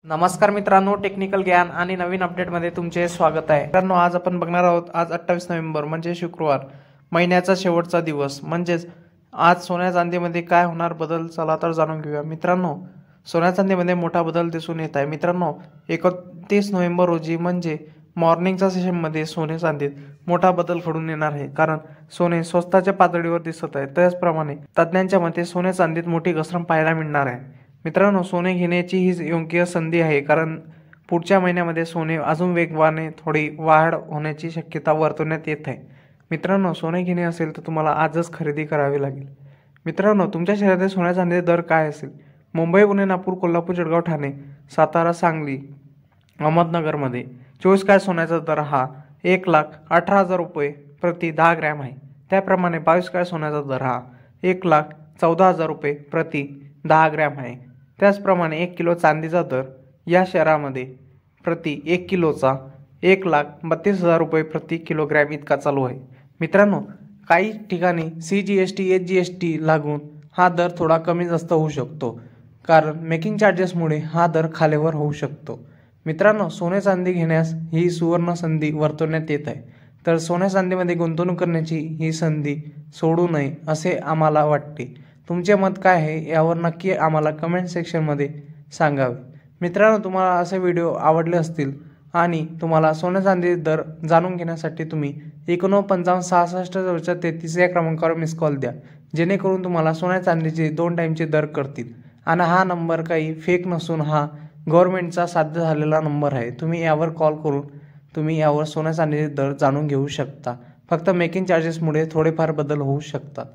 नमस्कार मित्रांनो, टेक्निकल ज्ञान आणि नवीन अपडेटमध्ये तुमचे स्वागत आहे. मित्रांनो, आज आपण बघणार आहोत. आज 28 नोव्हेंबर म्हणजे शुक्रवार, महिन्याचा शेवटचा दिवस. म्हणजेच आज सोन्या चांदीमध्ये काय होणार बदल, चला तर जाणून घेऊया. मित्रांनो, सोन्या चांदीमध्ये मोठा बदल दिसून येत आहे. मित्रांनो, 31 नोव्हेंबर रोजी म्हणजे मॉर्निंगच्या सेशनमध्ये सोने चांदीत मोठा बदल घडून येणार आहे, कारण सोने स्वस्ताच्या पातळीवर दिसत आहे. त्याचप्रमाणे तज्ज्ञांच्या मते सोने चांदीत मोठी घसरण पाहायला मिळणार आहे. मित्रांनो, सोने घेण्याची ही योग्य संधी आहे, कारण पुढच्या महिन्यामध्ये सोने अजून वेगवाने थोडी वाढ होण्याची शक्यता वर्तवण्यात येत आहे. मित्रांनो, सोने घेणे असेल तर तुम्हाला आजच खरेदी करावी लागेल. मित्रांनो, तुमच्या शहरातील सोन्या चांदीचे दर काय असेल? मुंबई, पुणे, नागपूर, कोल्हापूर, जळगाव, ठाणे, सातारा, सांगली, अहमदनगरमध्ये 24 कॅरेट सोन्याचा दर हा 1,18,000 रुपये प्रति 10 ग्रॅम आहे. त्याप्रमाणे 22 कॅरेट सोन्याचा दर हा 1,14,000 रुपये प्रति 10 ग्रॅम आहे. त्याचप्रमाणे 1 किलो चांदीचा दर या शहरामध्ये प्रति 1 किलोचा 1,32,000 रुपये प्रति किलोग्रॅम इतका चालू आहे. मित्रांनो, काही ठिकाणी CGST SGST लागून हा दर थोडा कमी जास्त होऊ शकतो, कारण मेकिंग चार्जेसमुळे हा दर खालीवर होऊ शकतो. मित्रांनो, सोने चांदी घेण्यास ही सुवर्ण संधी वर्तवण्यात येत आहे, तर सोन्या चांदीमध्ये गुंतवणूक करण्याची ही संधी सोडू नये असे आम्हाला वाटते. तुमचे मत काय आहे यावर नक्की आम्हाला कमेंट सेक्शनमध्ये सांगावे. मित्रांनो, तुम्हाला असे व्हिडिओ आवडले असतील आणि तुम्हाला सोन्या चांदी दर जाणून घेण्यासाठी तुम्ही 49 या क्रमांकावर मिस कॉल द्या, जेणेकरून तुम्हाला सोन्या चांदीचे 2 टाईमचे दर करतील. आणि हा नंबर काही फेक नसून हा गव्हर्नमेंटचा साध्य झालेला नंबर आहे. तुम्ही यावर कॉल करून तुम्ही यावर सोन्या चांदीचे दर जाणून घेऊ शकता. फक्त मेकिंग चार्जेसमुळे थोडेफार बदल होऊ शकतात.